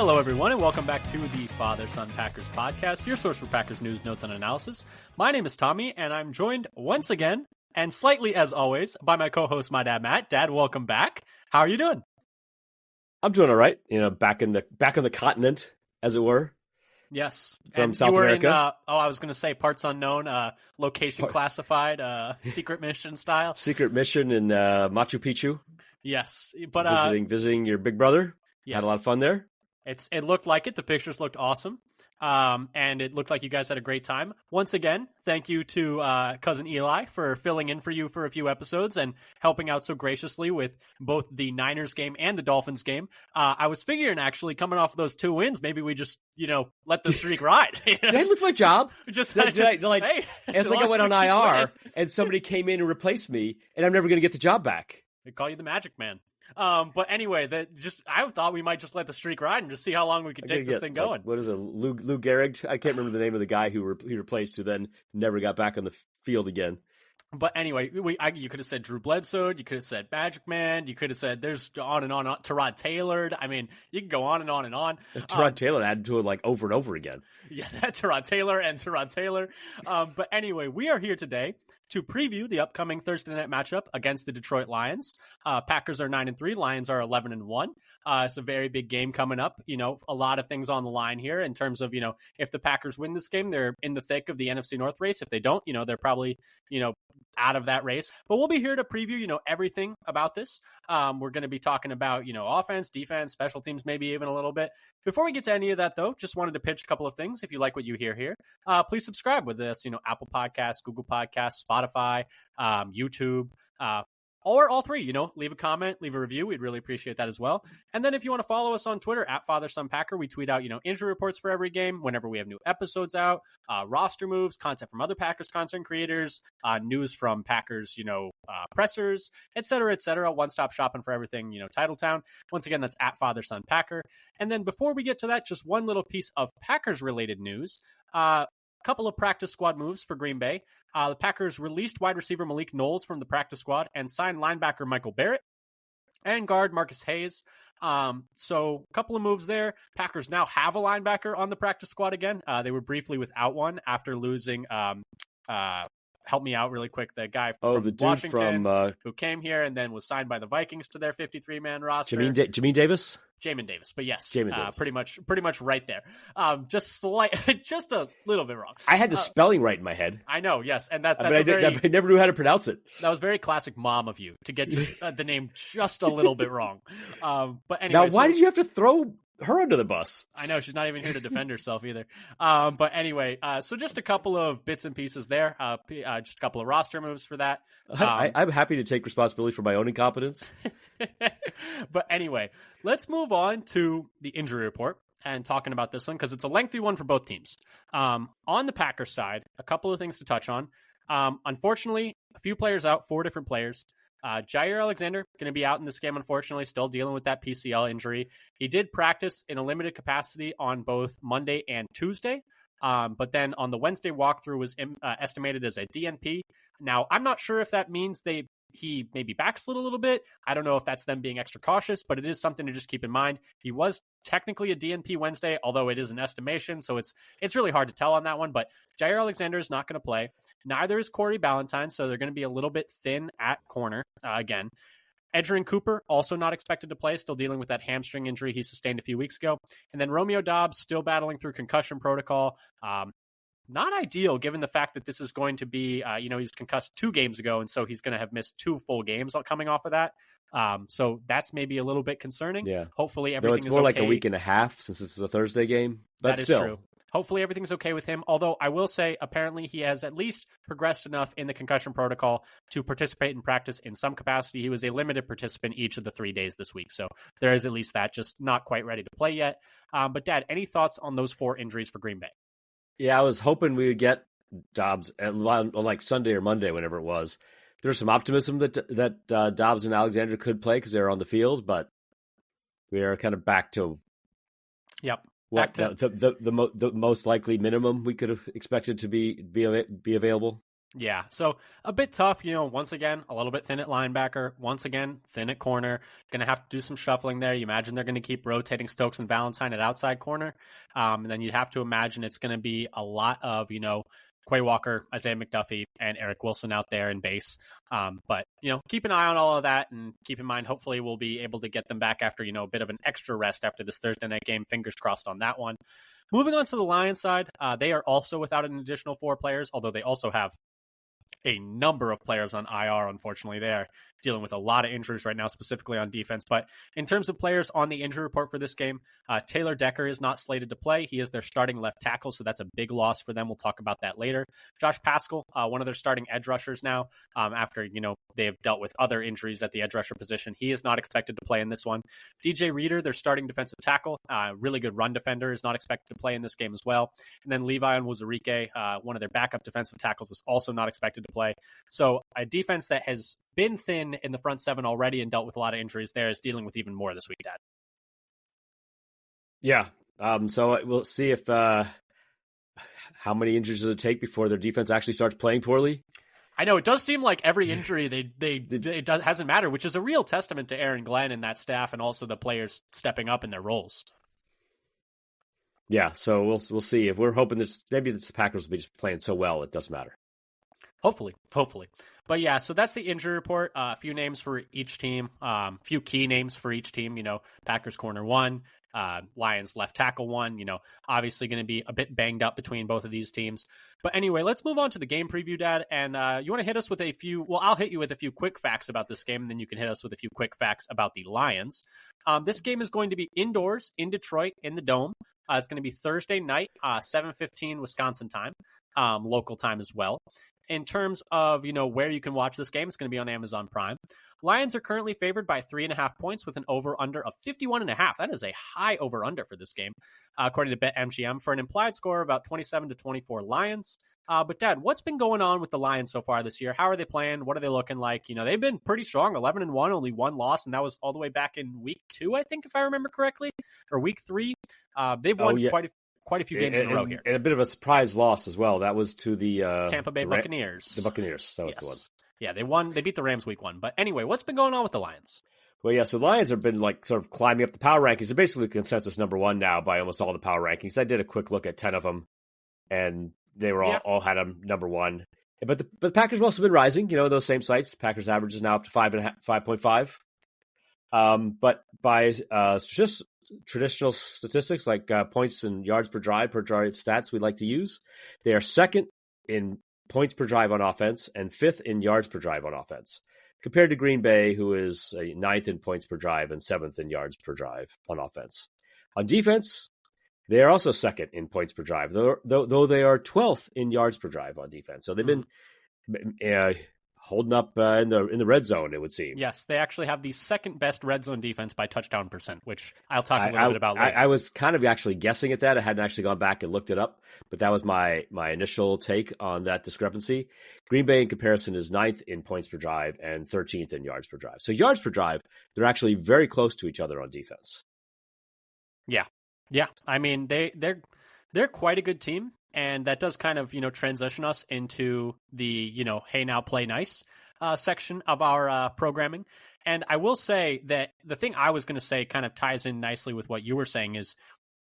Hello, everyone, and welcome back to the Father-Son Packers podcast, your source for Packers news, notes, and analysis. My name is Tommy, and I'm joined once again, and slightly as always, by my co-host, my dad, Matt. Dad, welcome back. How are you doing? I'm doing all right. Back on the continent, as it were. Yes, from and South you were America. I was going to say parts unknown, location classified, secret mission style. Secret mission in Machu Picchu. Yes, but visiting your big brother. Yes. Had a lot of fun there. It looked like it. The pictures looked awesome. And it looked like you guys had a great time. Once again, thank you to cousin Eli for filling in for you for a few episodes and helping out so graciously with both the Niners game and the Dolphins game. I was figuring, actually, coming off of those 2 wins, maybe we just, let the streak ride. That was my job. It's like I went on IR and somebody came in and replaced me, and I'm never going to get the job back. They call you the Magic Man. But anyway, I thought we might just let the streak ride and just see how long we could take this thing going. What is it, Lou Gehrig? I can't remember the name of the guy who he replaced, who then never got back on the field again. But anyway, you could have said Drew Bledsoe, you could have said Magic Man, you could have said there's on and on, Tyrod Taylor. I mean, you can go on and on and on. Tyrod Taylor added to it like over and over again. Yeah, Tyrod Taylor. But anyway, we are here today to preview the upcoming Thursday night matchup against the Detroit Lions. Packers are 9-3, Lions are 11-1. It's a very big game coming up. A lot of things on the line here in terms of, if the Packers win this game, they're in the thick of the NFC North race. If they don't, they're probably, out of that race. But we'll be here to preview, everything about this. We're going to be talking about, offense, defense, special teams, maybe even a little bit. Before we get to any of that, though, just wanted to pitch a couple of things. If you like what you hear here, please subscribe with this, Apple Podcasts, Google Podcasts, Spotify, YouTube, or all three, leave a comment, leave a review. We'd really appreciate that as well. And then if you want to follow us on Twitter at FatherSonPacker, we tweet out, injury reports for every game whenever we have new episodes out, roster moves, content from other Packers content creators, news from Packers, pressers, et cetera, one-stop shopping for everything, Titletown. Once again, that's at FatherSonPacker. And then before we get to that, just one little piece of Packers-related news. Couple of practice squad moves for Green Bay. The Packers released wide receiver Malik Knowles from the practice squad and signed linebacker Michael Barrett and guard Marcus Hayes. So a couple of moves there. Packers now have a linebacker on the practice squad again. They were briefly without one after losing help me out really quick. The guy from Washington who came here and then was signed by the Vikings to their 53-man roster. Jamin Davis? Jamin Davis, but yes, Davis. pretty much right there. Just a little bit wrong. I had the spelling right in my head. I know, yes, and I never knew how to pronounce it. That was very classic mom of you to get the name just a little bit wrong. But anyway, now why did you have to throw her under the bus? I know, she's not even here to defend herself either. But anyway, so just a couple of bits and pieces there. Just a couple of roster moves for that. I'm happy to take responsibility for my own incompetence. But anyway, let's move on to the injury report and talking about this one because it's a lengthy one for both teams. On the Packers side, a couple of things to touch on. Unfortunately, a few players out, 4 different players. Jair Alexander going to be out in this game, unfortunately, still dealing with that PCL injury. He did practice in a limited capacity on both Monday and Tuesday, but then on the Wednesday walkthrough was estimated as a DNP. Now, I'm not sure if that means he maybe backslid a little bit. I don't know if that's them being extra cautious, but it is something to just keep in mind. He was technically a DNP Wednesday, although it is an estimation, so it's really hard to tell on that one. But Jair Alexander is not going to play. Neither is Corey Ballantyne, so they're going to be a little bit thin at corner again. Edgerrin Cooper, also not expected to play, still dealing with that hamstring injury he sustained a few weeks ago. And then Romeo Doubs, still battling through concussion protocol. Not ideal, given the fact that this is going to be, he was concussed 2 games ago, and so he's going to have missed 2 full games coming off of that. So that's maybe a little bit concerning. Yeah. Hopefully everything is okay. It's more like a week and a half since this is a Thursday game. But that still. is true. Hopefully everything's okay with him. Although I will say, apparently he has at least progressed enough in the concussion protocol to participate in practice in some capacity. He was a limited participant each of the 3 days this week. So there is at least that, just not quite ready to play yet. But Dad, any thoughts on those 4 injuries for Green Bay? Yeah, I was hoping we would get Doubs on like Sunday or Monday, whenever it was. There's some optimism that Doubs and Alexander could play because they're on the field, but we are kind of back to the most likely minimum we could have expected to be available. Yeah, so a bit tough, once again, a little bit thin at linebacker, once again, thin at corner. Going to have to do some shuffling there. You imagine they're going to keep rotating Stokes and Valentine at outside corner. And then you'd have to imagine it's going to be a lot of, Quay Walker, Isaiah McDuffie, and Eric Wilson out there in base. But, keep an eye on all of that and keep in mind, hopefully we'll be able to get them back after, a bit of an extra rest after this Thursday night game. Fingers crossed on that one. Moving on to the Lions side, they are also without an additional 4 players, although they also have a number of players on IR. Unfortunately, they are dealing with a lot of injuries right now, specifically on defense. But in terms of players on the injury report for this game, Taylor Decker is not slated to play. He is their starting left tackle, so that's a big loss for them. We'll talk about that later. Josh Paschal, one of their starting edge rushers now, after, they have dealt with other injuries at the edge rusher position. He is not expected to play in this one. DJ Reader, their starting defensive tackle, really good run defender, is not expected to play in this game as well. And then Levi Onwuzurike, one of their backup defensive tackles, is also not expected to play. So a defense that has been thin in the front 7 already and dealt with a lot of injuries there is dealing with even more this week, Dad. Yeah. So we'll see if how many injuries does it take before their defense actually starts playing poorly. I know it does seem like every injury it hasn't mattered, which is a real testament to Aaron Glenn and that staff, and also the players stepping up in their roles. Yeah, so we'll see. If we're hoping maybe the Packers will be just playing so well, it doesn't matter. Hopefully. But yeah, so that's the injury report. A few names for each team, few key names for each team. Packers corner 1, Lions left tackle 1. Obviously going to be a bit banged up between both of these teams. But anyway, let's move on to the game preview, Dad. And you want to hit us with a few? Well, I'll hit you with a few quick facts about this game, and then you can hit us with a few quick facts about the Lions. This game is going to be indoors in Detroit in the Dome. It's going to be Thursday night, 7:15 Wisconsin time, local time as well. In terms of, where you can watch this game, it's going to be on Amazon Prime. Lions are currently favored by 3.5 points with an over-under of 51.5. That is a high over-under for this game, according to BetMGM, for an implied score of about 27-24 Lions. But Dad, what's been going on with the Lions so far this year? How are they playing? What are they looking like? They've been pretty strong, 11-1, only 1 loss, and that was all the way back in week 2, I think, if I remember correctly, or week 3. They've won quite a few games in a row here. And a bit of a surprise loss as well. That was to the Tampa Bay Buccaneers. The Buccaneers. That was the one. Yeah, they won. They beat the Rams week 1. But anyway, what's been going on with the Lions? Well, yeah, so the Lions have been sort of climbing up the power rankings. They're basically consensus number 1 now by almost all the power rankings. I did a quick look at 10 of them, and they were all had them number 1. But the Packers have also been rising. Those same sites. The Packers average is now up to 5.5. But by just traditional statistics like points and yards per drive stats we like to use, they are second in points per drive on offense and 5th in yards per drive on offense, compared to Green Bay, who is 9th in points per drive and 7th in yards per drive on offense. On defense, they are also second in points per drive, though they are 12th in yards per drive on defense. So they've been holding up in the red zone, it would seem. Yes, they actually have the second best red zone defense by touchdown percent, which I'll talk a little bit about later. I was kind of actually guessing at that. I hadn't actually gone back and looked it up, but that was my initial take on that discrepancy. Green Bay, in comparison, is 9th in points per drive and 13th in yards per drive. So yards per drive, they're actually very close to each other on defense. Yeah. I mean, they're quite a good team. And that does kind of, transition us into the, hey, now play nice section of our programming. And I will say that the thing I was going to say kind of ties in nicely with what you were saying is,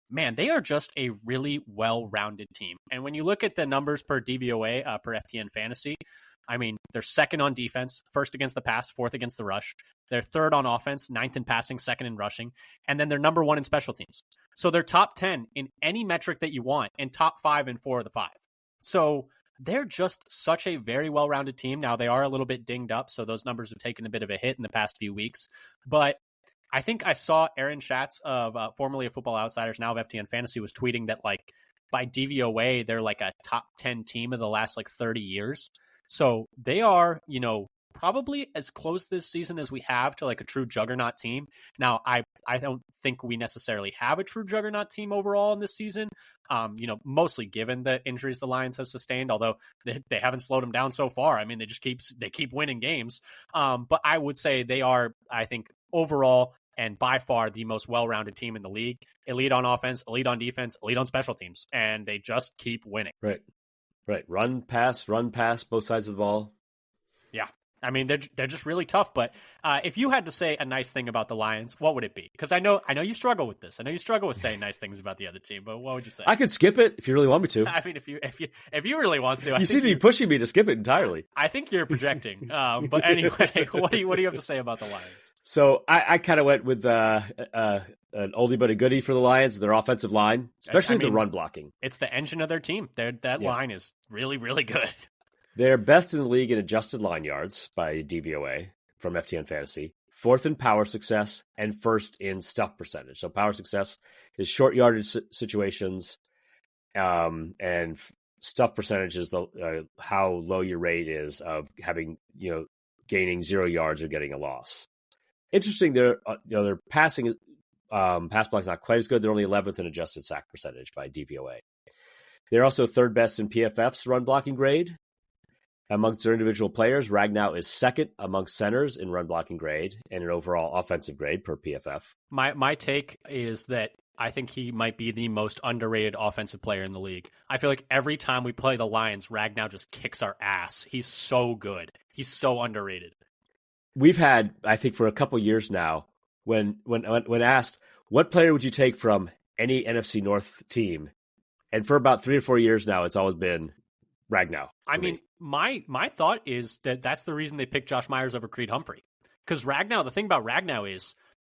man, they are just a really well-rounded team. And when you look at the numbers per DVOA, per FTN Fantasy, I mean, they're second on defense, first against the pass, 4th against the rush. They're 3rd on offense, 9th in passing, 2nd in rushing, and then they're number 1 in special teams. So they're top 10 in any metric that you want and top 5 in 4 of the 5. So they're just such a very well-rounded team. Now, they are a little bit dinged up, so those numbers have taken a bit of a hit in the past few weeks. But I think I saw Aaron Schatz of formerly of Football Outsiders, now of FTN Fantasy, was tweeting that by DVOA, they're a top 10 team of the last 30 years. So they are, probably as close this season as we have to a true juggernaut team. Now, I don't think we necessarily have a true juggernaut team overall in this season, mostly given the injuries the Lions have sustained, although they haven't slowed them down so far. I mean, they keep winning games. But I would say they are, I think, overall and by far the most well-rounded team in the league. Elite on offense, elite on defense, elite on special teams, and they just keep winning. Right. Right. Run, pass, both sides of the ball. Yeah. I mean, they're just really tough. But if you had to say a nice thing about the Lions, what would it be? Because I know you struggle with this. I know you struggle with saying nice things about the other team. But what would you say? I could skip it if you really want me to. I mean, if you really want to, you seem to be pushing me to skip it entirely. I think you're projecting. But anyway, what do you have to say about the Lions? So I kind of went with an oldie but a goodie for the Lions. Their offensive line, especially the run blocking. It's the engine of their team. That line is really, really good. They're best in the league in adjusted line yards by DVOA from FTN Fantasy, fourth in power success, and first in stuff percentage. So power success is short yardage situations, and stuff percentage is how low your rate is of having, gaining 0 yards or getting a loss. Interesting, their passing pass block is not quite as good. They're only 11th in adjusted sack percentage by DVOA. They're also third best in PFF's run blocking grade. Amongst their individual players, Ragnow is second amongst centers in run blocking grade and an overall offensive grade per PFF. My take is that I think he might be the most underrated offensive player in the league. I feel like every time we play the Lions, Ragnow just kicks our ass. He's so good. He's so underrated. We've had, I think, for a couple years now, when asked, what player would you take from any NFC North team? And for about 3 or 4 years now, it's always been Ragnow. I mean, my thought is that that's the reason they picked Josh Myers over Creed Humphrey. Because Ragnow, the thing about Ragnow is,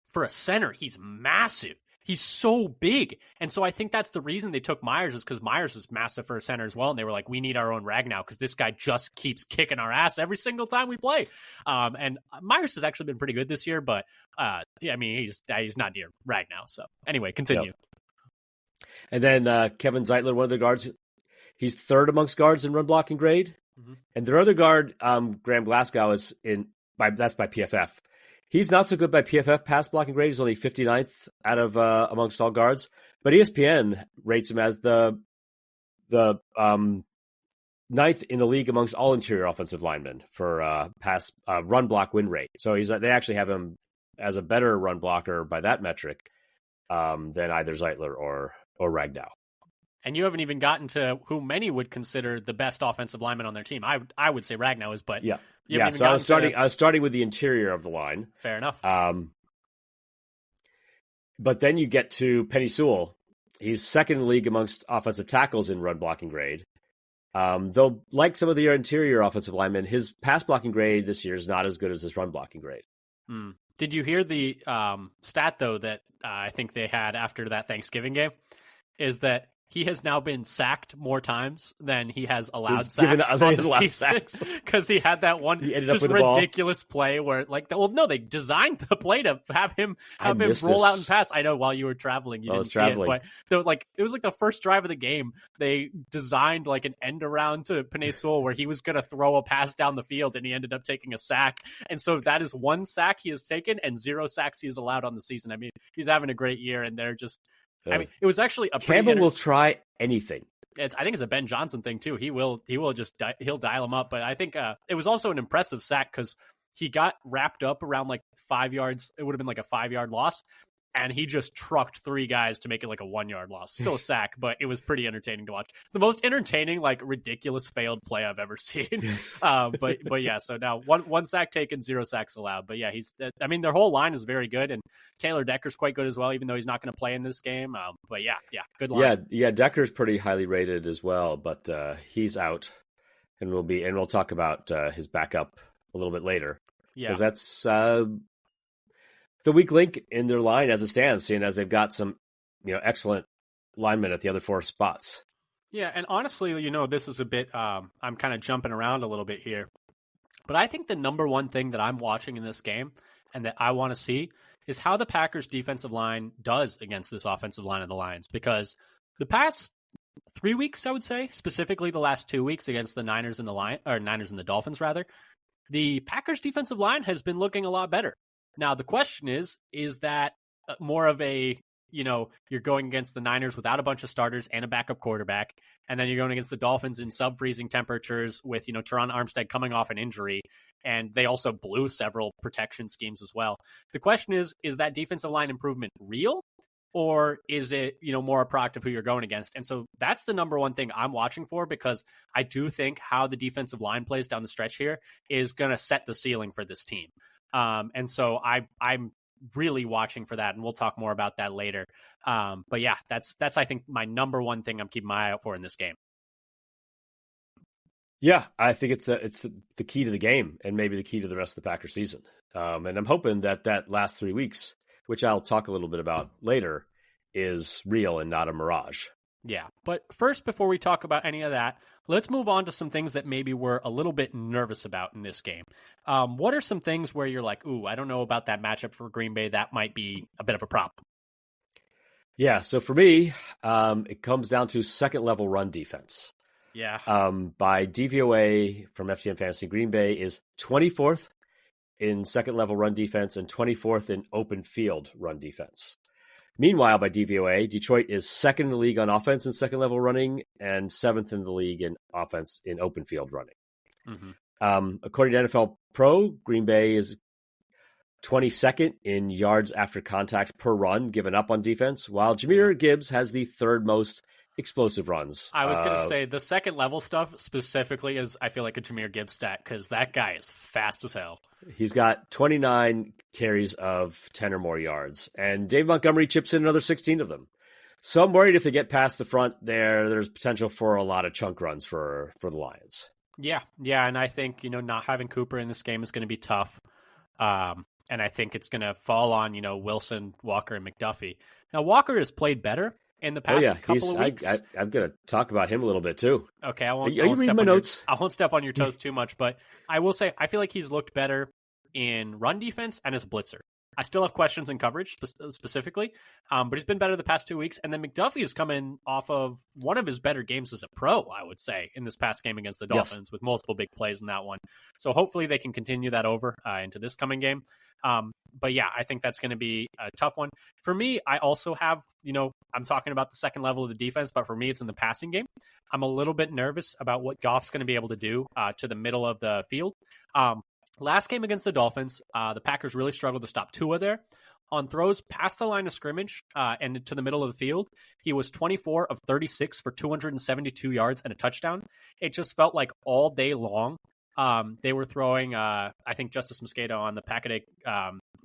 for a center, he's massive. He's so big. And so I think that's the reason they took Myers, is because Myers is massive for a center as well. And they were like, we need our own Ragnow because this guy just keeps kicking our ass every single time we play. And Myers has actually been pretty good this year, but I mean, he's not near Ragnow. So anyway, continue. Yep. And then Kevin Zeitler, one of the guards, he's third amongst guards in run blocking grade. Mm-hmm. And their other guard, Graham Glasgow, is that's by PFF. He's not so good by PFF pass blocking grade. He's only 59th out of amongst all guards. But ESPN rates him as the ninth in the league amongst all interior offensive linemen for pass run block win rate. So they actually have him as a better run blocker by that metric than either Zeitler or Ragnow. And you haven't even gotten to who many would consider the best offensive lineman on their team. I would say Ragnow is, but yeah. So I was starting with the interior of the line. Fair enough. But then you get to Penny Sewell. He's second in the league amongst offensive tackles in run blocking grade. Though, like some of the interior offensive linemen, his pass blocking grade this year is not as good as his run blocking grade. Did you hear the stat, though, that I think they had after that Thanksgiving game? Is that he has now been sacked more times than he has allowed sacks on the season, because he had that one just ridiculous play where, they designed the play to have him roll out and pass. I know while you were traveling, you didn't see it, but it was like the first drive of the game. They designed like an end around to Penei Sewell where he was going to throw a pass down the field, and he ended up taking a sack. And so that is 1 sack he has taken and 0 sacks he has allowed on the season. I mean, he's having a great year, and they're just. I mean, it was actually a Campbell will try anything. I think it's a Ben Johnson thing too. He'll dial him up. But I think it was also an impressive sack because he got wrapped up around like 5 yards. It would have been like a 5-yard loss, and he just trucked 3 guys to make it like a 1-yard loss. Still a sack, but it was pretty entertaining to watch. It's the most entertaining, like, ridiculous failed play I've ever seen. But yeah, so now one sack taken, 0 sacks allowed. But yeah, their whole line is very good, and Taylor Decker's quite good as well, even though he's not going to play in this game. But yeah, good line. Yeah, Decker's pretty highly rated as well, but he's out, and we'll talk about his backup a little bit later. Yeah, because that's the weak link in their line as it stands, seeing as they've got some, excellent linemen at the other 4 spots. Yeah, and honestly, this is a bit, I'm kind of jumping around a little bit here, but I think the number one thing that I'm watching in this game and that I want to see is how the Packers defensive line does against this offensive line of the Lions, because the past 3 weeks, I would say, specifically the last 2 weeks against the Niners and the Dolphins, rather, the Packers defensive line has been looking a lot better. Now, the question is that more of a, you're going against the Niners without a bunch of starters and a backup quarterback, and then you're going against the Dolphins in sub-freezing temperatures with, Teron Armstead coming off an injury, and they also blew several protection schemes as well. The question is that defensive line improvement real? or is it, more a product of who you're going against? And so that's the number one thing I'm watching for, because I do think how the defensive line plays down the stretch here is going to set the ceiling for this team. And so I'm really watching for that, and we'll talk more about that later. But yeah, that's I think my number one thing I'm keeping my eye out for in this game. Yeah, I think it's the key to the game, and maybe the key to the rest of the Packers season. And I'm hoping that last 3 weeks, which I'll talk a little bit about later, is real and not a mirage. Yeah, but first, before we talk about any of that, let's move on to some things that maybe we're a little bit nervous about in this game. What are some things where you're like, ooh, I don't know about that matchup for Green Bay. That might be a bit of a problem. Yeah, so for me, it comes down to second-level run defense. Yeah. By DVOA from FTN Fantasy, Green Bay is 24th in second-level run defense and 24th in open field run defense. Meanwhile, by DVOA, Detroit is second in the league on offense in second-level running and 7th in the league in offense in open field running. Mm-hmm. According to NFL Pro, Green Bay is 22nd in yards after contact per run given up on defense, while Jahmyr Gibbs has the third most explosive runs. I was going to say the second level stuff specifically is, I feel like, a Jahmyr Gibbs stat, because that guy is fast as hell. He's got 29 carries of 10 or more yards, and Dave Montgomery chips in another 16 of them. So I'm worried if they get past the front there's potential for a lot of chunk runs for the Lions. Yeah, and I think, not having Cooper in this game is going to be tough. And I think it's going to fall on, Wilson, Walker, and McDuffie. Now, Walker has played better in the past couple of weeks. I'm going to talk about him a little bit too. Okay, Are you reading my notes? I won't step on your toes too much, but I will say I feel like he's looked better in run defense and as a blitzer. I still have questions in coverage specifically, but he's been better the past 2 weeks. And then McDuffie is coming off of one of his better games as a pro, I would say, in this past game against the Dolphins, with multiple big plays in that one. So hopefully they can continue that over into this coming game. But yeah, I think that's going to be a tough one. For me, I also have, I'm talking about the second level of the defense, but for me, it's in the passing game. I'm a little bit nervous about what Goff's going to be able to do to the middle of the field. Last game against the Dolphins, the Packers really struggled to stop Tua there. On throws past the line of scrimmage and to the middle of the field, he was 24 of 36 for 272 yards and a touchdown. It just felt like all day long they were throwing, I think Justice Mosquito on the Pack-A-Day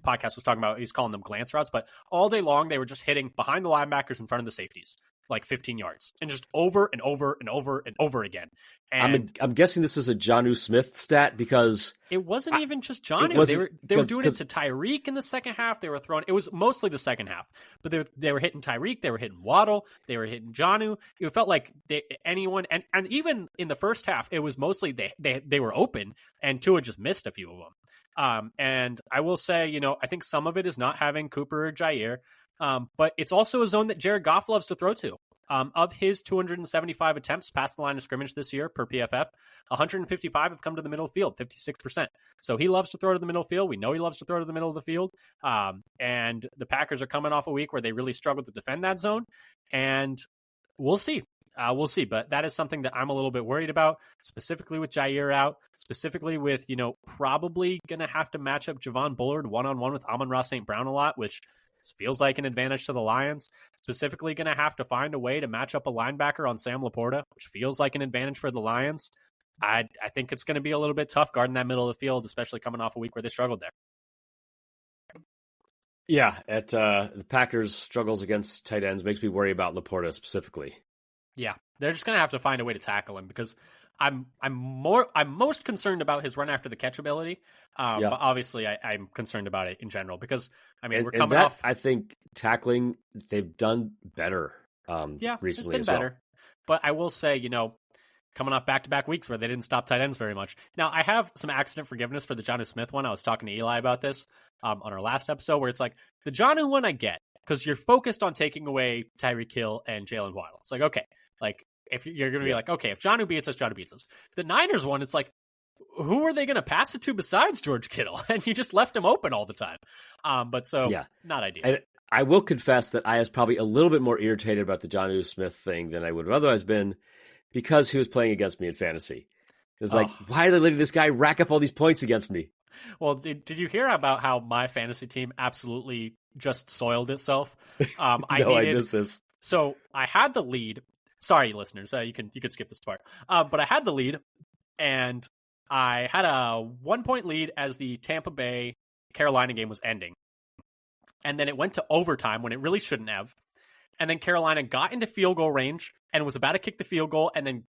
podcast was talking about, he's calling them glance routes, but all day long they were just hitting behind the linebackers in front of the safeties, like 15 yards, and just over and over and over and over again. And I'm guessing this is a Jonnu Smith stat, because it wasn't even just Jonnu. They were doing it to Tyreek in the second half. They were throwing. It was mostly the second half, but they were hitting Tyreek. They were hitting Waddle. They were hitting Jonnu. It felt like anyone, and even in the first half, it was mostly they were open, and Tua just missed a few of them. And I will say, I think some of it is not having Cooper or Jair. But it's also a zone that Jared Goff loves to throw to. Of his 275 attempts past the line of scrimmage this year per PFF, 155 have come to the middle of the field, 56%. So he loves to throw to the middle of the field. We know he loves to throw to the middle of the field. And the Packers are coming off a week where they really struggled to defend that zone. And we'll see. But that is something that I'm a little bit worried about, specifically with Jair out, specifically with, probably going to have to match up Javon Bullard one-on-one with Amon-Ra St. Brown a lot, which feels like an advantage to the Lions. Specifically going to have to find a way to match up a linebacker on Sam Laporta, which feels like an advantage for the Lions. I think it's going to be a little bit tough guarding that middle of the field, especially coming off a week where they struggled there. Yeah, the Packers' struggles against tight ends makes me worry about Laporta specifically. Yeah, they're just going to have to find a way to tackle him, because I'm most concerned about his run after the catch ability. But obviously I'm concerned about it in general, because we're coming off. I think tackling, they've done better recently it's been as better. well. But I will say, coming off back-to-back weeks where they didn't stop tight ends very much. Now, I have some accident forgiveness for the Jonnu Smith one. I was talking to Eli about this on our last episode, where it's like, the Jonnu one I get, because you're focused on taking away Tyreek Hill and Jalen Waddle. It's like, okay, like, if you're going to be like, okay, if Jonnu beats us, Jonnu beats us. The Niners one, it's like, who are they going to pass it to besides George Kittle? And you just left him open all the time. Not ideal. And I will confess that I was probably a little bit more irritated about the Jonnu Smith thing than I would have otherwise been, because he was playing against me in fantasy. It's like, why are they letting this guy rack up all these points against me? Well, did you hear about how my fantasy team absolutely just soiled itself? I missed this. So I had the lead. Sorry, listeners, you could skip this part. But I had the lead, and I had a 1-point lead as the Tampa Bay Carolina game was ending, and then it went to overtime when it really shouldn't have. And then Carolina got into field goal range and was about to kick the field goal, and then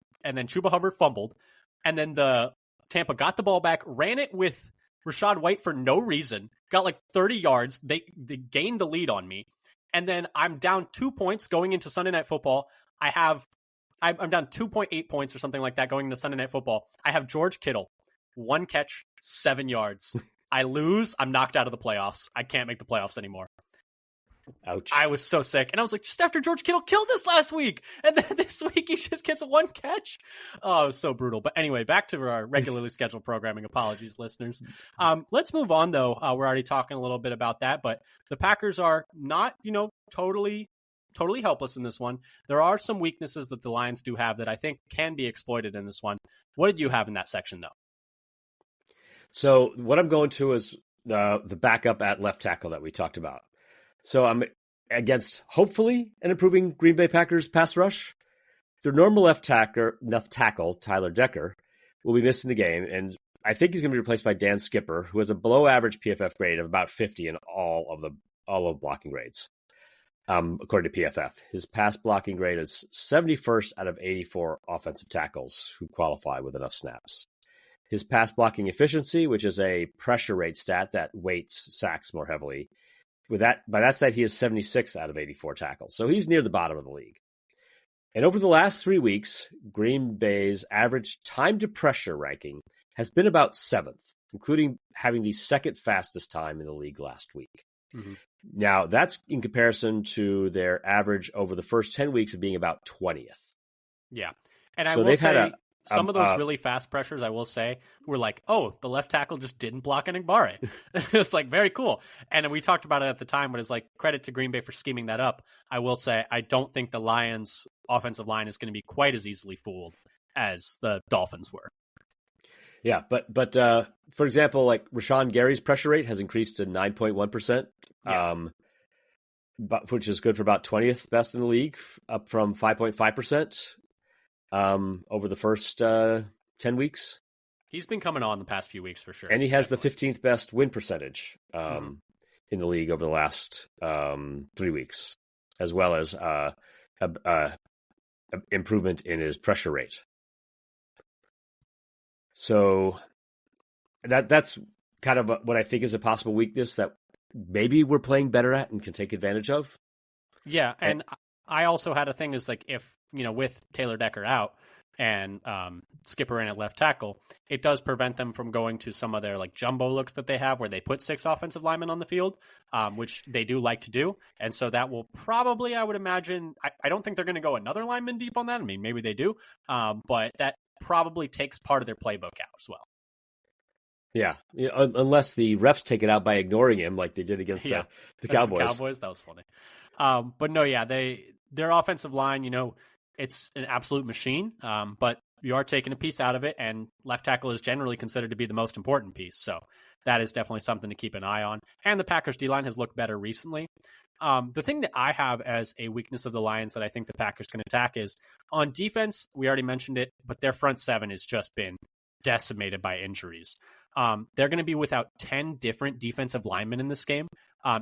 Chuba Hubbard fumbled, and then the Tampa got the ball back, ran it with Rachaad White for no reason, got like 30 yards. They gained the lead on me, and then I'm down 2 points going into Sunday Night Football. I'm down 2.8 points or something like that going into Sunday Night Football. I have George Kittle, 1 catch, 7 yards. I lose. I'm knocked out of the playoffs. I can't make the playoffs anymore. Ouch. I was so sick. And I was like, just after George Kittle killed us last week. And then this week he just gets 1 catch. Oh, it was so brutal. But anyway, back to our regularly scheduled programming. Apologies, listeners. Let's move on, though. We're already talking a little bit about that. But the Packers are not, totally helpless in this one. There are some weaknesses that the Lions do have that I think can be exploited in this one. What did you have in that section, though? So what I'm going to is the backup at left tackle that we talked about. So I'm against, hopefully, an improving Green Bay Packers pass rush. Their normal left tackle, Tyler Decker, will be missing the game, and I think he's going to be replaced by Dan Skipper, who has a below-average PFF grade of about 50 in all of blocking grades, according to PFF. His pass blocking grade is 71st out of 84 offensive tackles who qualify with enough snaps. His pass blocking efficiency, which is a pressure rate stat that weights sacks more heavily, by that side, he is 76 out of 84 tackles. So he's near the bottom of the league. And over the last 3 weeks, Green Bay's average time to pressure ranking has been about 7th, including having the second fastest time in the league last week. Mm-hmm. Now, that's in comparison to their average over the first 10 weeks of being about 20th. Yeah. And I will say, some of those really fast pressures, I will say, were like, oh, the left tackle just didn't block Enagbare. It's like, very cool. And we talked about it at the time, but it's like, credit to Green Bay for scheming that up. I will say, I don't think the Lions' offensive line is going to be quite as easily fooled as the Dolphins were. Yeah, but for example, like Rashawn Gary's pressure rate has increased to 9.1%, which is good for about 20th best in the league, up from 5.5%. Over the first 10 weeks. He's been coming on the past few weeks for sure. And he has the 15th best win percentage in the league over the last 3 weeks, as well as improvement in his pressure rate. So that's kind of what I think is a possible weakness that maybe we're playing better at and can take advantage of. Yeah, and I also had a thing is like if, with Taylor Decker out and Skipper in at left tackle, it does prevent them from going to some of their like jumbo looks that they have where they put 6 offensive linemen on the field, which they do like to do. And so that will probably, I would imagine, I don't think they're going to go another lineman deep on that. I mean, maybe they do, but that probably takes part of their playbook out as well. Yeah, unless the refs take it out by ignoring him like they did against the Cowboys. The Cowboys, that was funny. But no, yeah, their offensive line, it's an absolute machine, but you are taking a piece out of it, and left tackle is generally considered to be the most important piece. So that is definitely something to keep an eye on. And the Packers D-line has looked better recently. The thing that I have as a weakness of the Lions that I think the Packers can attack is on defense, we already mentioned it, but their front seven has just been decimated by injuries. They're going to be without 10 different defensive linemen in this game,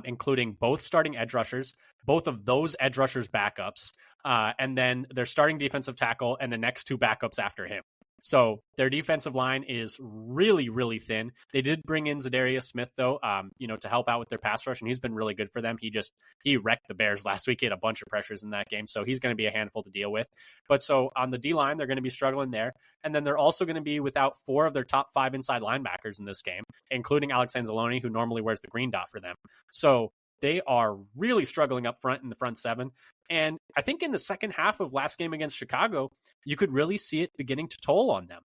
including both starting edge rushers, both of those edge rushers backups, and then their starting defensive tackle and the next 2 backups after him. So their defensive line is really, really thin. They did bring in Zadarius Smith, though, to help out with their pass rush, and he's been really good for them. He wrecked the Bears last week. He had a bunch of pressures in that game, so he's going to be a handful to deal with. But so on the D-line, they're going to be struggling there. And then they're also going to be without 4 of their top 5 inside linebackers in this game, including Alex Anzalone, who normally wears the green dot for them. So they are really struggling up front in the front seven. And I think in the second half of last game against Chicago, you could really see it beginning to toll on them.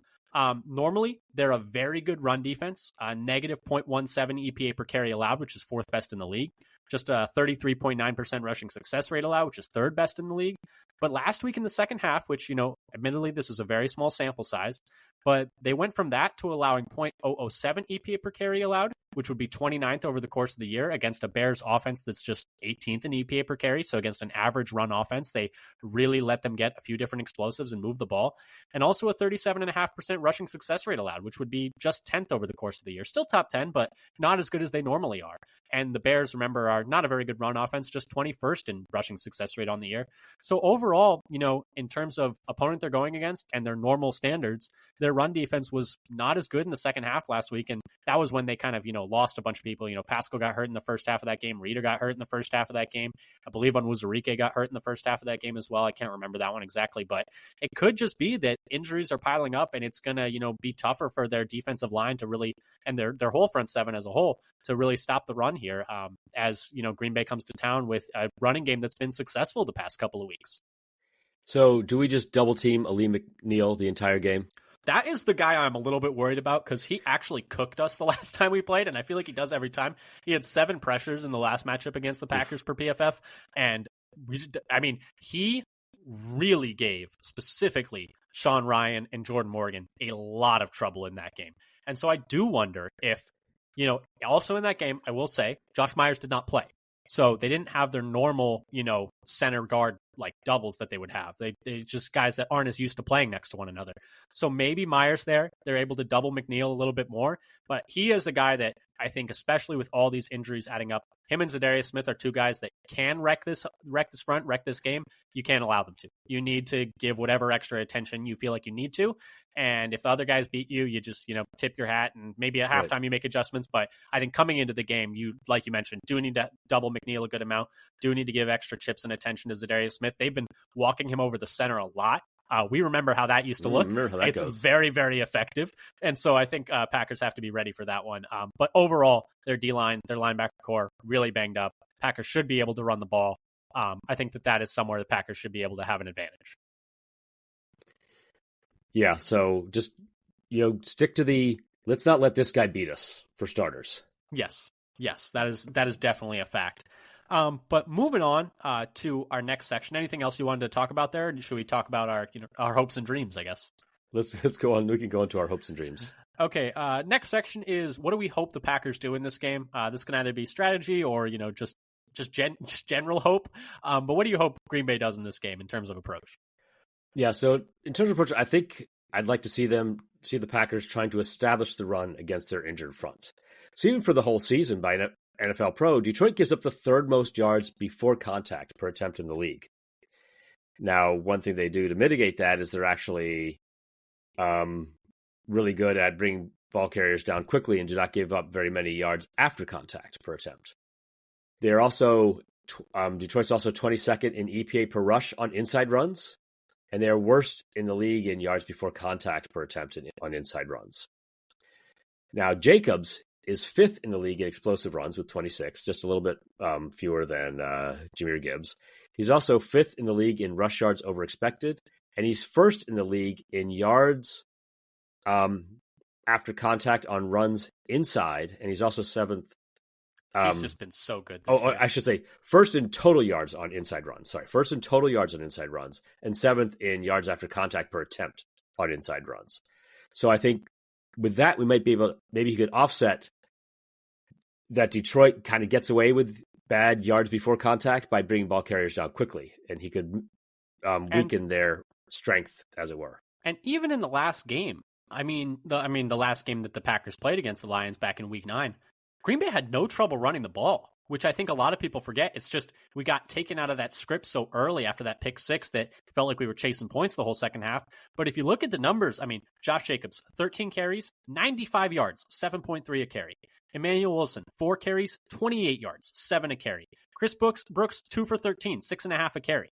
Normally, they're a very good run defense, negative 0.17 EPA per carry allowed, which is 4th best in the league. Just a 33.9% rushing success rate allowed, which is 3rd best in the league. But last week in the second half, which, admittedly, this is a very small sample size, But they went from that to allowing .007 EPA per carry allowed, which would be 29th over the course of the year against a Bears offense that's just 18th in EPA per carry. So against an average run offense, they really let them get a few different explosives and move the ball. And also a 37.5% rushing success rate allowed, which would be just 10th over the course of the year. Still top 10, but not as good as they normally are. And the Bears, remember, are not a very good run offense, just 21st in rushing success rate on the year. So overall, in terms of opponent they're going against and their normal standards, their run defense was not as good in the second half last week. And that was when they kind of, lost a bunch of people. Pascal got hurt in the first half of that game. Reader got hurt in the first half of that game. I believe Onwuzurike got hurt in the first half of that game as well. I can't remember that one exactly, but it could just be that injuries are piling up and it's going to, be tougher for their defensive line to really, and their whole front seven as a whole, to really stop the run here as, Green Bay comes to town with a running game that's been successful the past couple of weeks. So do we just double team Ali McNeil the entire game? That is the guy I'm a little bit worried about because he actually cooked us the last time we played, and I feel like he does every time. He had 7 pressures in the last matchup against the Packers per PFF, and he really gave specifically Sean Ryan and Jordan Morgan a lot of trouble in that game. And so I do wonder if, also in that game, I will say, Josh Myers did not play. So they didn't have their normal, center guard like doubles that they would have. They just guys that aren't as used to playing next to one another. So maybe Myers there, they're able to double McNeil a little bit more. But he is a guy that I think, especially with all these injuries adding up, him and Zadarius Smith are 2 guys that can wreck this game. You can't allow them to. You need to give whatever extra attention you feel like you need to. And if the other guys beat you, you just, tip your hat, and maybe at halftime you make adjustments. But I think coming into the game, like you mentioned, do need to double McNeil a good amount, do need to give extra chips and attention to Zadarius Smith. They've been walking him over the center a lot. We remember how that used to look. It's goes. Very, very effective. And so I think Packers have to be ready for that one. But overall, their D-line, their linebacker core, really banged up. Packers should be able to run the ball. I think that is somewhere the Packers should be able to have an advantage. Yeah, so just, stick to let's not let this guy beat us, for starters. Yes, that is definitely a fact. But moving on to our next section, anything else you wanted to talk about there? Or should we talk about our hopes and dreams, I guess? Let's go on. We can go into our hopes and dreams. Okay. Next section is, what do we hope the Packers do in this game? This can either be strategy or, just general hope. But what do you hope Green Bay does in this game in terms of approach? Yeah, so in terms of approach, I think I'd like to see the Packers trying to establish the run against their injured front. So even for the whole season by NFL Pro, Detroit gives up the 3rd most yards before contact per attempt in the league. Now, one thing they do to mitigate that is they're actually really good at bringing ball carriers down quickly and do not give up very many yards after contact per attempt. They're also Detroit's also 22nd in EPA per rush on inside runs, and they are worst in the league in yards before contact per attempt on inside runs. Now, Jacobs is 5th in the league in explosive runs with 26, just a little bit fewer than Jahmyr Gibbs. He's also 5th in the league in rush yards over expected, and he's 1st in the league in yards after contact on runs inside, and he's also 7th. He's just been so good this year. I should say 1st in total yards on inside runs. Sorry, 1st in total yards on inside runs, and 7th in yards after contact per attempt on inside runs. So I think with that, we might be able, maybe he could offset that Detroit kind of gets away with bad yards before contact by bringing ball carriers down quickly, and he could weaken their strength, as it were. And even in the last game, the last game that the Packers played against the Lions back in Week 9, Green Bay had no trouble running the ball, which I think a lot of people forget. It's just we got taken out of that script so early after that pick 6 that it felt like we were chasing points the whole second half. But if you look at the numbers, Josh Jacobs, 13 carries, 95 yards, 7.3 a carry. Emmanuel Wilson, 4 carries, 28 yards, 7 a carry. Chris Brooks 2 for 13, 6.5 a carry.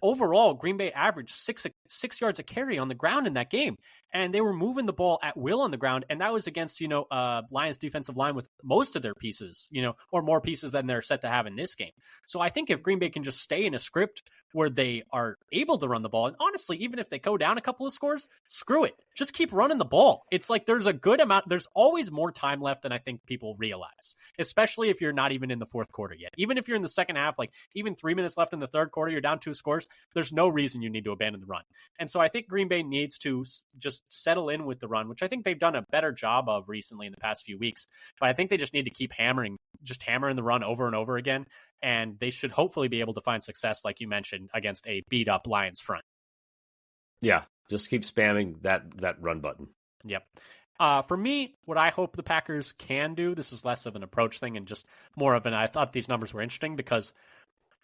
Overall, Green Bay averaged 6 yards a carry on the ground in that game, and they were moving the ball at will on the ground, and that was against, Lions defensive line with most of their pieces, or more pieces than they're set to have in this game. So I think if Green Bay can just stay in a script where they are able to run the ball, and honestly, even if they go down a couple of scores, screw it. Just keep running the ball. It's like there's always more time left than I think people realize, especially if you're not even in the fourth quarter yet. Even if you're in the second half, like even 3 minutes left in the third quarter, you're down 2 scores, scores, there's no reason you need to abandon the run. And so I think Green Bay needs to just settle in with the run, which I think they've done a better job of recently in the past few weeks. But I think they just need to keep hammering the run over and over again. And they should hopefully be able to find success, like you mentioned, against a beat up Lions front. Yeah, just keep spamming that run button. Yep. For me, what I hope the Packers can do, this is less of an approach thing and just more of I thought these numbers were interesting because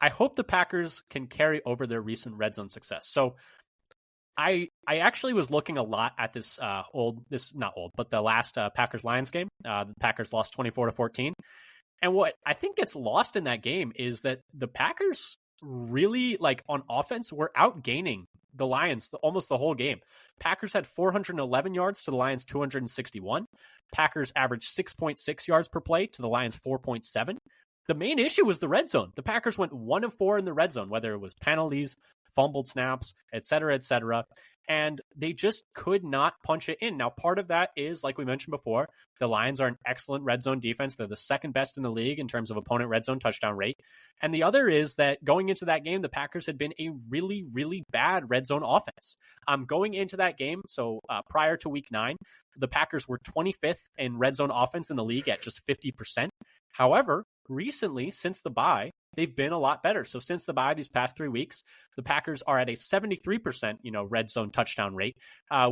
I hope the Packers can carry over their recent red zone success. So I actually was looking a lot at the last Packers-Lions game. The Packers lost 24-14. And what I think gets lost in that game is that the Packers really, like on offense, were outgaining the Lions almost the whole game. Packers had 411 yards to the Lions 261. Packers averaged 6.6 yards per play to the Lions 4.7. The main issue was the red zone. The Packers went 1 of 4 in the red zone, whether it was penalties, fumbled snaps, et cetera, and they just could not punch it in. Now, part of that is, like we mentioned before, the Lions are an excellent red zone defense. They're the second best in the league in terms of opponent red zone touchdown rate. And the other is that going into that game, the Packers had been a really, really bad red zone offense. Going into that game, so prior to week 9, the Packers were 25th in red zone offense in the league at just 50%. However, recently, since the bye, they've been a lot better. So since the bye, these past 3 weeks, the Packers are at a 73%, red zone touchdown rate,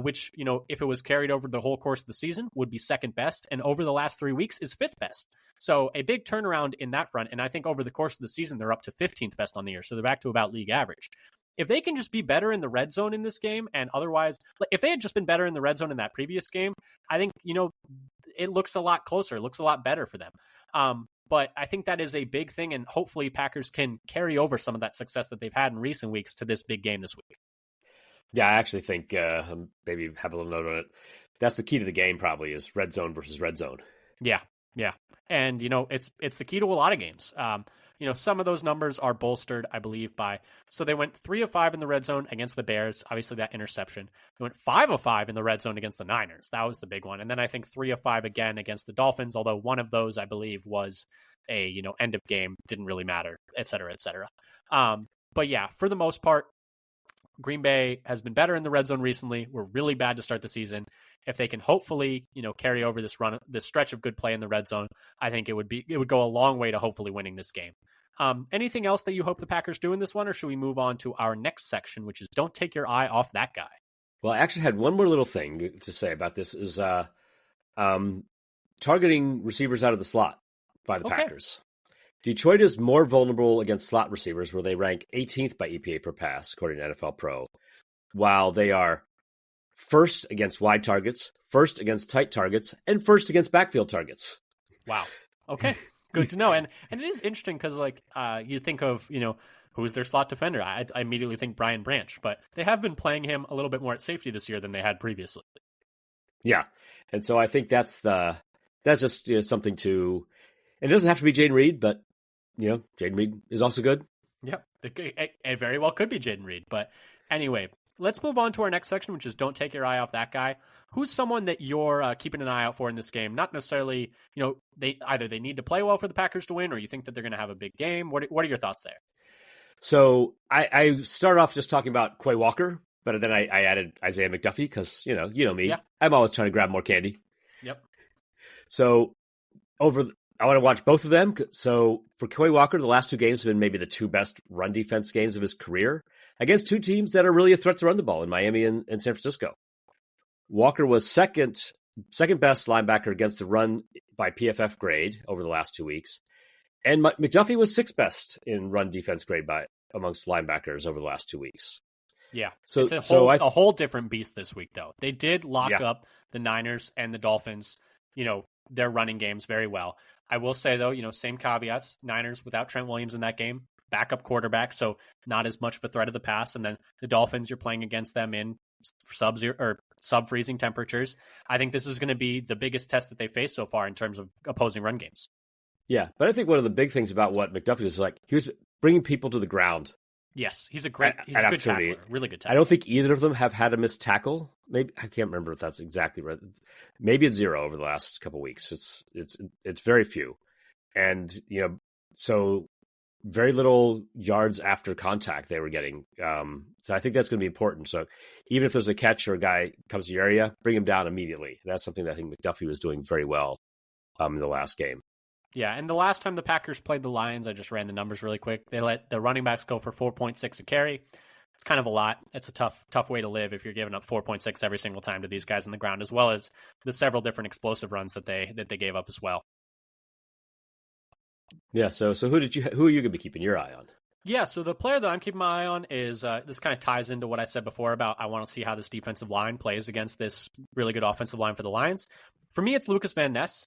which, if it was carried over the whole course of the season, would be second best. And over the last 3 weeks is fifth best. So a big turnaround in that front. And I think over the course of the season, they're up to 15th best on the year. So they're back to about league average. If they can just be better in the red zone in this game, and otherwise, if they had just been better in the red zone in that previous game, I think, it looks a lot closer. It looks a lot better for them. But I think that is a big thing, and hopefully Packers can carry over some of that success that they've had in recent weeks to this big game this week. Yeah, I actually think maybe have a little note on it. That's the key to the game probably is red zone versus red zone. Yeah. And, it's the key to a lot of games. Some of those numbers are bolstered, I believe, so they went 3 of 5 in the red zone against the Bears, obviously that interception. They went 5 of 5 in the red zone against the Niners. That was the big one. And then I think 3 of 5 again against the Dolphins, although one of those, I believe, was a, end of game, didn't really matter, et cetera, et cetera. But yeah, for the most part, Green Bay has been better in the red zone recently. We're really bad to start the season. If they can hopefully, carry over this stretch of good play in the red zone, I think it would go a long way to hopefully winning this game. Anything else that you hope the Packers do in this one, or should we move on to our next section, which is don't take your eye off that guy? Well, I actually had one more little thing to say about this is targeting receivers out of the slot by the Packers. Detroit is more vulnerable against slot receivers, where they rank 18th by EPA per pass, according to NFL Pro, while they are first against wide targets, first against tight targets, and first against backfield targets. Wow. Okay. Good to know. And it is interesting because, you think of, who's their slot defender? I immediately think Brian Branch, but they have been playing him a little bit more at safety this year than they had previously. Yeah. And so I think that's just something to, it doesn't have to be Jaden Reed, but, Jaden Reed is also good. Yep. It very well could be Jaden Reed. But anyway, let's move on to our next section, which is don't take your eye off that guy. Who's someone that you're keeping an eye out for in this game? Not necessarily, they need to play well for the Packers to win, or you think that they're going to have a big game. What are your thoughts there? So I started off just talking about Quay Walker, but then I added Isaiah McDuffie because, you know me. Yeah. I'm always trying to grab more candy. Yep. So I want to watch both of them. So for Quay Walker, the last 2 games have been maybe the 2 best run defense games of his career against 2 teams that are really a threat to run the ball in Miami and San Francisco. Walker was second best linebacker against the run by PFF grade over the last 2 weeks. And McDuffie was 6th best in run defense grade by amongst linebackers over the last 2 weeks. Yeah. So it's a whole different beast this week, though. They did lock up the Niners and the Dolphins, their running games very well. I will say, though, same caveats. Niners without Trent Williams in that game, backup quarterback, so not as much of a threat of the pass. And then the Dolphins, you're playing against them in sub-freezing temperatures. I think this is going to be the biggest test that they face so far in terms of opposing run games. Yeah, but I think one of the big things about what McDuffie is he was bringing people to the ground. Yes, he's a good tackler, really good tackler. I don't think either of them have had a missed tackle. Maybe I can't remember if that's exactly right. Maybe it's 0 over the last couple of weeks. It's very few, and so very little yards after contact they were getting. So I think that's going to be important. So even if there's a catch or a guy comes to your area, bring him down immediately. That's something that I think McDuffie was doing very well in the last game. Yeah, and the last time the Packers played the Lions, I just ran the numbers really quick. They let the running backs go for 4.6 a carry. It's kind of a lot. It's a tough way to live if you're giving up 4.6 every single time to these guys on the ground, as well as the several different explosive runs that they gave up as well. Yeah. So who are you going to be keeping your eye on? Yeah, so the player that I'm keeping my eye on is this kind of ties into what I said before about I want to see how this defensive line plays against this really good offensive line for the Lions. For me, it's Lucas Van Ness.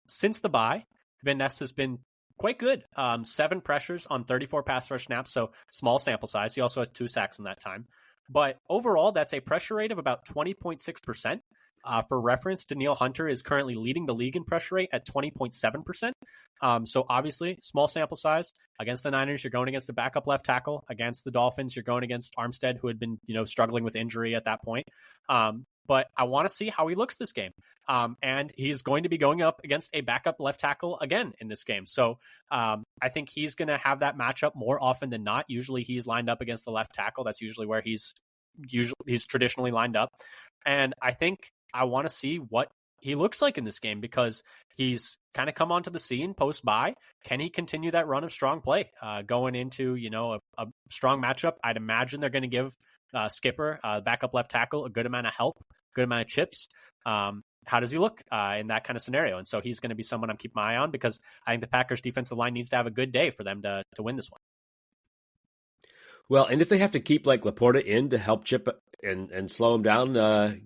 Since the bye, Van Ness has been quite good. 7 pressures on 34 pass rush snaps, so small sample size. He also has 2 sacks in that time. But overall, that's a pressure rate of about 20.6%. For reference, Danielle Hunter is currently leading the league in pressure rate at 20.7%. So obviously, small sample size. Against the Niners, you're going against the backup left tackle. Against the Dolphins, you're going against Armstead, who had been struggling with injury at that point. But I want to see how he looks this game. And he's going to be going up against a backup left tackle again in this game. So I think he's going to have that matchup more often than not. Usually he's lined up against the left tackle. That's usually where he's traditionally lined up. And I think I want to see what he looks like in this game because he's kind of come onto the scene post-bye. Can he continue that run of strong play going into, a strong matchup? I'd imagine they're going to give Skipper, backup left tackle, a good amount of help, good amount of chips. How does he look in that kind of scenario? And so he's going to be someone I'm keeping my eye on because I think the Packers defensive line needs to have a good day for them to win this one. Well, and if they have to keep like Laporta in to help chip and slow him down,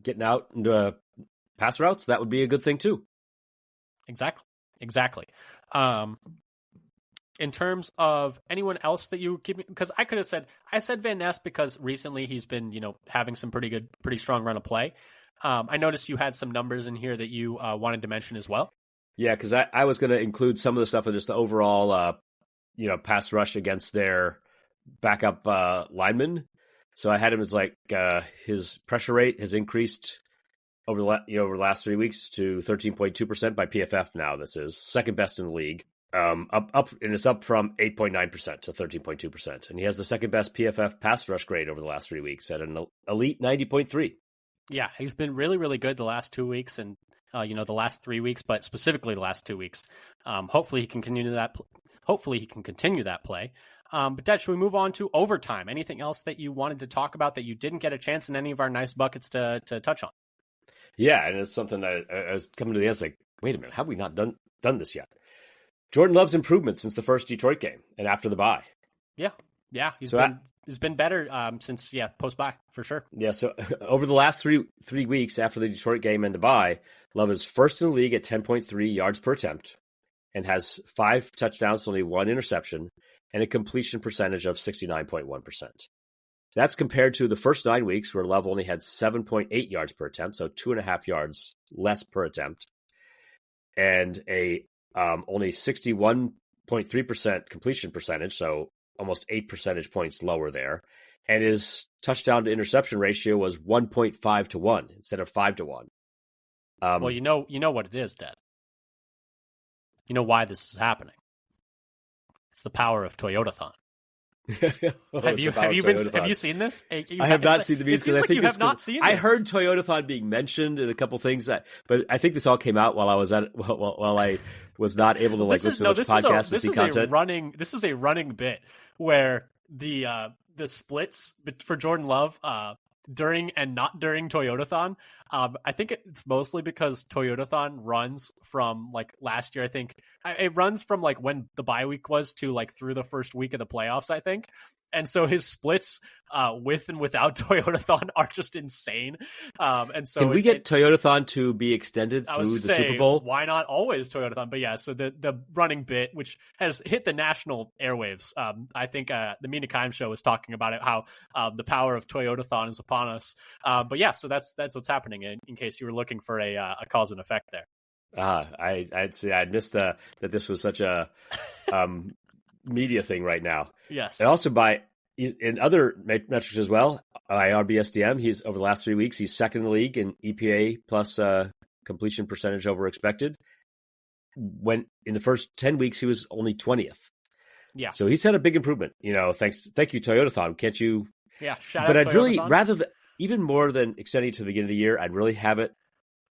getting out into pass routes, that would be a good thing too. Exactly. In terms of anyone else that you keep, because I could have said, I said Van Ness because recently he's been, having some pretty strong run of play. I noticed you had some numbers in here that you wanted to mention as well. Yeah, because I was going to include some of the stuff in just the overall, pass rush against their backup lineman. So I had him as like his pressure rate has increased over the last 3 weeks to 13.2% by PFF. Now this is second best in the league. Up and it's up from 8.9% to 13.2%. And he has the second best PFF pass rush grade over the last 3 weeks at an elite 90.3. Yeah, he's been really, really good the last 2 weeks and the last 3 weeks, but specifically the last 2 weeks. Hopefully he can continue that. Hopefully he can continue that play. But Dad, should we move on to overtime? Anything else that you wanted to talk about that you didn't get a chance in any of our nice buckets to touch on? Yeah, and it's something I was coming to the end. It's like, wait a minute, have we not done this yet? Jordan Love's improvement since the first Detroit game and after the bye. Yeah, he's been better since post bye for sure. Yeah, so over the last three weeks after the Detroit game and the bye, Love is first in the league at 10.3 yards per attempt and has 5 touchdowns, only 1 interception, and a completion percentage of 69.1%. That's compared to the first 9 weeks where Love only had 7.8 yards per attempt, so 2.5 yards less per attempt, and a only 61.3% completion percentage, so almost 8 percentage points lower there. And his touchdown to interception ratio was 1.5 to 1 instead of 5 to 1. Well, you know what it is, Dad. You know why this is happening. It's the power of Toyotathon. Have you seen this? I have not seen the videos because I think you have not seen this. I heard Toyotathon being mentioned in a couple things but I think this all came out while I was while I was not able to listen to much podcasts and see content. This is a running bit where the splits for Jordan Love during and not during Toyotathon. I think it's mostly because Toyotathon runs from like last year. I think it runs from like when the bye week was to like through the first week of the playoffs, I think. And so his splits with and without Toyotathon are just insane. And so can we get Toyotathon to be extended through the Super Bowl? Why not always Toyotathon? But yeah, so the running bit, which has hit the national airwaves, I think the Mina Kimes show was talking about it, how the power of Toyotathon is upon us. But yeah, so that's what's happening in case you were looking for a cause and effect there. I'd say I'd missed that this was such a media thing right now. Yes. And also in other metrics as well, RBSDM, he's over the last 3 weeks, he's second in the league in EPA plus completion percentage over expected. When in the first 10 weeks, he was only 20th. Yeah. So he's had a big improvement. Thank you, Toyotathon. Can't you? Yeah, shout But out I'd really Toyotathon. rather even more than extending to the beginning of the year, I'd really have it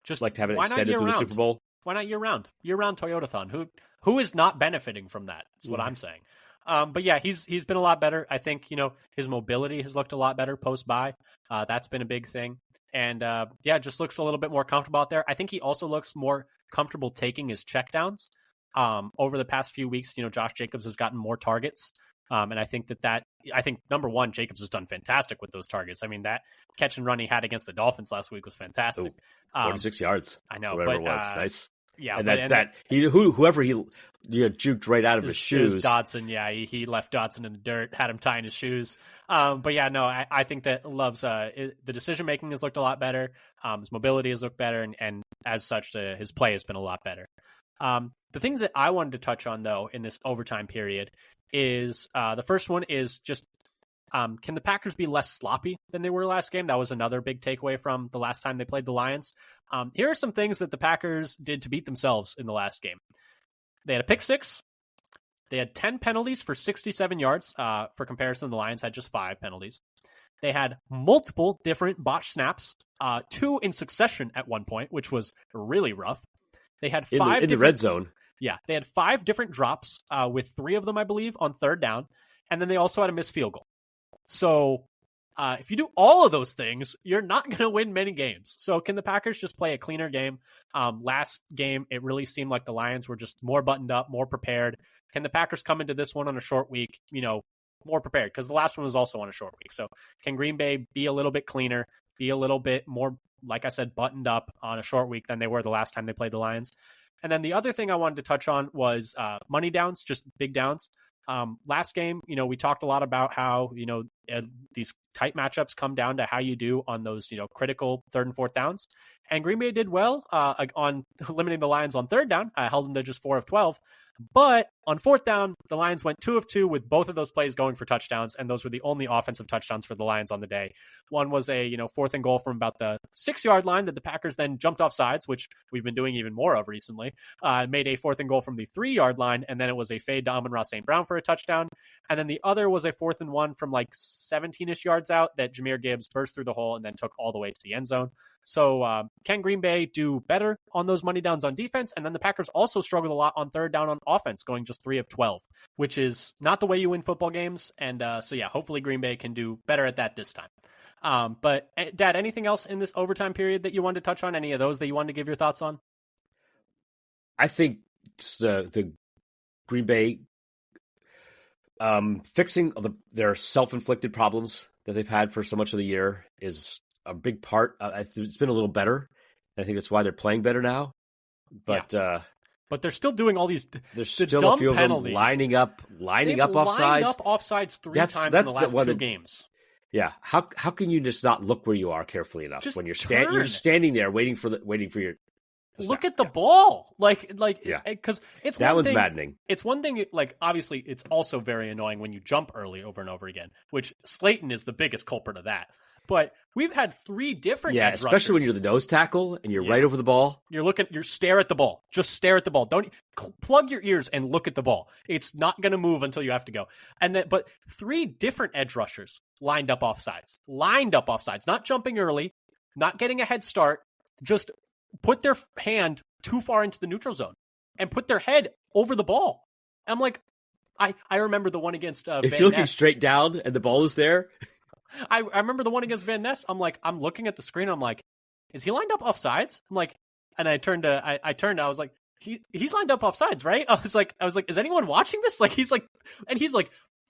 Just like to have it why not extended year through the round? Super Bowl. Why not year round? Year round Toyotathon. Who is not benefiting from that? That's what I'm saying. But yeah, he's been a lot better. I think his mobility has looked a lot better post bye. That's been a big thing, and just looks a little bit more comfortable out there. I think he also looks more comfortable taking his checkdowns. Over the past few weeks, Josh Jacobs has gotten more targets. And I think I think number one, Jacobs has done fantastic with those targets. I mean, that catch and run he had against the Dolphins last week was fantastic. 46 yards. I know, whatever but, it was. Nice. Yeah, and whoever he juked right out of his shoes. Dodson, yeah, he left Dodson in the dirt, had him tying his shoes. But yeah, no, I think that Love's the decision making has looked a lot better. His mobility has looked better, and as such, his play has been a lot better. The things that I wanted to touch on though in this overtime period is the first one is just can the Packers be less sloppy than they were last game? That was another big takeaway from the last time they played the Lions. Here are some things that the Packers did to beat themselves in the last game. They had a pick six. They had 10 penalties for 67 yards. For comparison, the Lions had just 5 penalties. They had multiple different botched snaps, 2 in succession at one point, which was really rough. They had 5 in the red zone. Yeah, they had 5 different drops, with 3 of them, I believe, on third down. And then they also had a missed field goal. So if you do all of those things, you're not going to win many games. So can the Packers just play a cleaner game? Last game, it really seemed like the Lions were just more buttoned up, more prepared. Can the Packers come into this one on a short week, more prepared? Because the last one was also on a short week. So can Green Bay be a little bit cleaner, be a little bit more, like I said, buttoned up on a short week than they were the last time they played the Lions? And then the other thing I wanted to touch on was money downs, just big downs. Last game, we talked a lot about how, these tight matchups come down to how you do on those, critical third and fourth downs. And Green Bay did well on limiting the Lions on third down. I held them to just 4 of 12. But on fourth down, the Lions went 2 of 2 with both of those plays going for touchdowns, and those were the only offensive touchdowns for the Lions on the day. One was a 4th and goal from about the 6-yard line that the Packers then jumped off sides, which we've been doing even more of recently. Made a 4th and goal from the 3-yard line, and then it was a fade to Amon-Ra St. Brown for a touchdown. And then the other was a 4th and 1 from like 17-ish yards out that Jahmyr Gibbs burst through the hole and then took all the way to the end zone. So can Green Bay do better on those money downs on defense? And then the Packers also struggled a lot on third down on offense, going just 3 of 12, which is not the way you win football games. And hopefully Green Bay can do better at that this time. But Dad, anything else in this overtime period that you wanted to touch on? Any of those that you wanted to give your thoughts on? I think the Green Bay fixing their self-inflicted problems that they've had for so much of the year is a big part. It's been a little better. I think that's why they're playing better now. But but they're still doing all these. There's still a few penalties. Of them lining up offsides. Lined up offsides 3 times in the last 2 games. Yeah, how can you just not look where you are carefully enough just when you're standing there waiting for your. Look at the ball, because it's that one one's thing, maddening. It's one thing, obviously, it's also very annoying when you jump early over and over again, which Slayton is the biggest culprit of that. But we've had 3 different edge especially rushers. When you're the nose tackle and you're right over the ball. You stare at the ball. Just stare at the ball. Don't plug your ears and look at the ball. It's not going to move until you have to go. But 3 different edge rushers lined up offsides, not jumping early, not getting a head start, just put their hand too far into the neutral zone and put their head over the ball. I'm like, I remember the one against Van If you're looking Ness. straight down and the ball is there. I remember the one against Van Ness. I'm like, I'm looking at the screen. I'm like, is he lined up offsides? I'm like, and I turned. I was like, he's lined up offsides, right? I was like, is anyone watching this? He's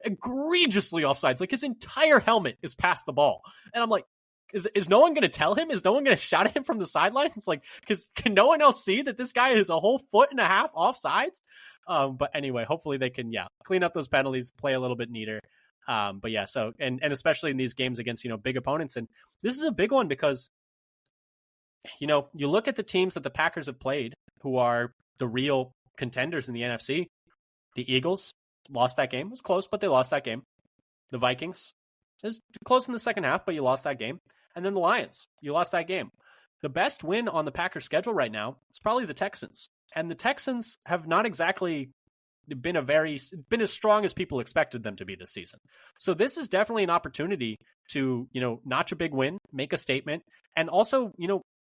egregiously offsides. Like his entire helmet is past the ball, and I'm like, is no one going to tell him? Is no one going to shout at him from the sidelines? Because can no one else see that this guy is a whole 1.5 feet offsides? But anyway, hopefully they can clean up those penalties, play a little bit neater. So especially in these games against, big opponents. And this is a big one because, you look at the teams that the Packers have played who are the real contenders in the NFC. The Eagles lost that game. It was close, but they lost that game. The Vikings, it was close in the second half, but you lost that game. And then the Lions, you lost that game. The best win on the Packers schedule right now is probably the Texans. And the Texans have not exactly been as strong as people expected them to be this season. So this is definitely an opportunity to, notch a big win, make a statement, and also,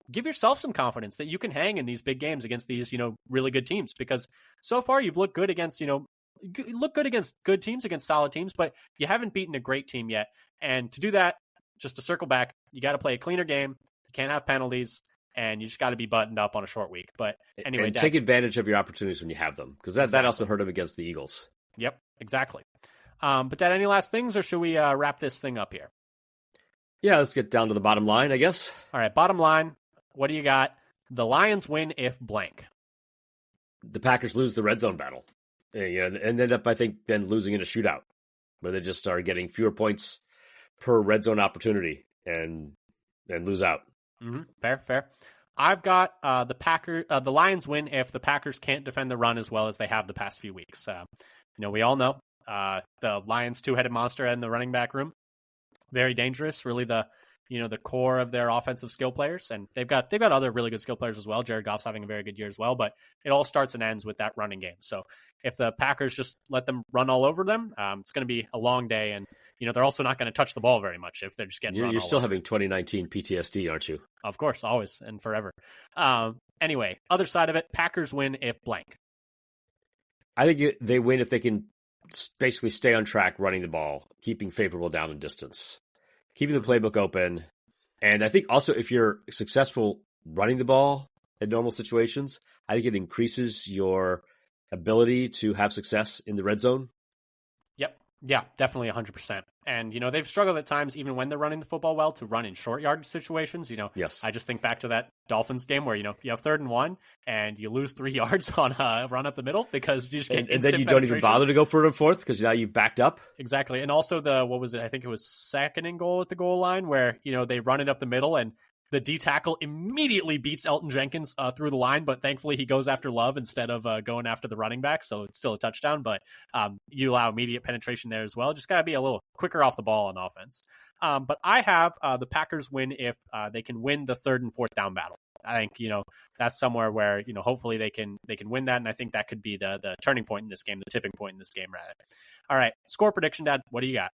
give yourself some confidence that you can hang in these big games against these, really good teams, because so far you've looked good against, look good against good teams, against solid teams, but you haven't beaten a great team yet. And to do that, just to circle back, you got to play a cleaner game. You can't have penalties, and you just got to be buttoned up on a short week. But anyway, and take advantage of your opportunities when you have them, because that also hurt him against the Eagles. Yep, exactly. But Dad, any last things, or should we wrap this thing up here? Yeah, let's get down to the bottom line, I guess. All right, bottom line. What do you got? The Lions win if blank. The Packers lose the red zone battle. And end up, I think, then losing in a shootout, where they just are getting fewer points per red zone opportunity and lose out. Mm-hmm. Fair. I've got the Lions win if the Packers can't defend the run as well as they have the past few weeks. We all know the Lions' two-headed monster in the running back room, very dangerous. Really, the core of their offensive skill players, and they've got other really good skill players as well. Jared Goff's having a very good year as well, but it all starts and ends with that running game. So if the Packers just let them run all over them, it's going to be a long day, and they're also not going to touch the ball very much if they're just getting. You're still having 2019 PTSD, aren't you? Of course, always and forever. Anyway, other side of it, Packers win if blank. I think they win if they can basically stay on track running the ball, keeping favorable down and distance, keeping the playbook open. And I think also if you're successful running the ball in normal situations, I think it increases your ability to have success in the red zone. Yep. Yeah, definitely 100%. And, they've struggled at times, even when they're running the football well, to run in short yard situations. Yes. I just think back to that Dolphins game where, you have 3rd and 1 and you lose 3 yards on a run up the middle because you just get and then you don't even bother to go 3rd and 4th because now you've backed up. Exactly. And also I think it was 2nd and goal at the goal line where, they run it up the middle and the D tackle immediately beats Elton Jenkins through the line, but thankfully he goes after Love instead of going after the running back, so it's still a touchdown, but you allow immediate penetration there as well. Just got to be a little quicker off the ball on offense. But I have the Packers win if they can win the 3rd and 4th down battle. I think, that's somewhere where, hopefully they can win that, and I think that could be the turning point in this game, the tipping point in this game, rather. All right, score prediction, Dad, what do you got?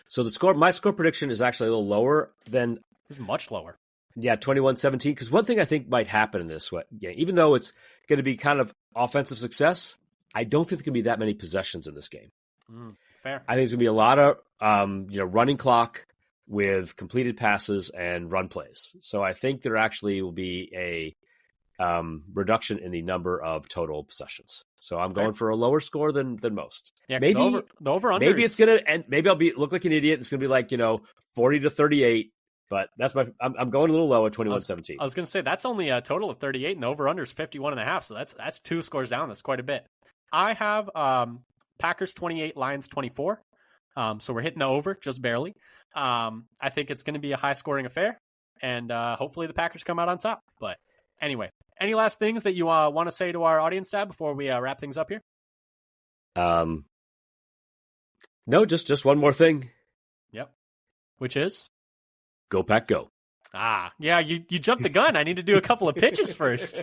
So my score prediction is actually a little lower than... This is much lower. Yeah, 21-17. Because one thing I think might happen in this game, even though it's going to be kind of offensive success, I don't think there can be that many possessions in this game. Fair. I think it's going to be a lot of running clock with completed passes and run plays. So I think there actually will be a reduction in the number of total possessions. So I'm going for a lower score than most. Yeah, maybe the over under. Maybe it's gonna, and maybe I'll look like an idiot. It's gonna be like 40-38. But that's I'm going a little low at 21-17. I was gonna say that's only a total of 38, and the over under is 51.5. So that's 2 scores down. That's quite a bit. I have Packers 28, Lions 24. So we're hitting the over just barely. I think it's going to be a high scoring affair, and hopefully the Packers come out on top. But anyway. Any last things that you want to say to our audience, Dad, before we wrap things up here? No, just one more thing. Yep. Which is? Go Pack Go. Yeah, you jumped the gun. I need to do a couple of pitches first.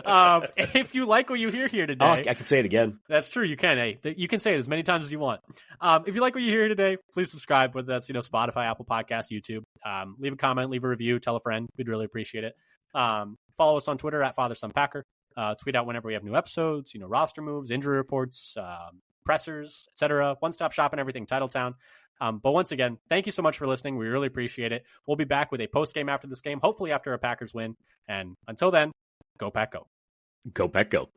If you like what you hear here today... I can say it again. That's true, you can. Hey, you can say it as many times as you want. If you like what you hear today, please subscribe, whether that's Spotify, Apple Podcasts, YouTube. Leave a comment, leave a review, tell a friend. We'd really appreciate it. Follow us on Twitter at FatherSonPacker. Tweet out whenever we have new episodes, roster moves, injury reports, pressers, etc. One-stop shop and everything, Titletown. But once again, thank you so much for listening. We really appreciate it. We'll be back with a post-game after this game, hopefully after a Packers win. And until then, go Pack Go. Go Pack Go.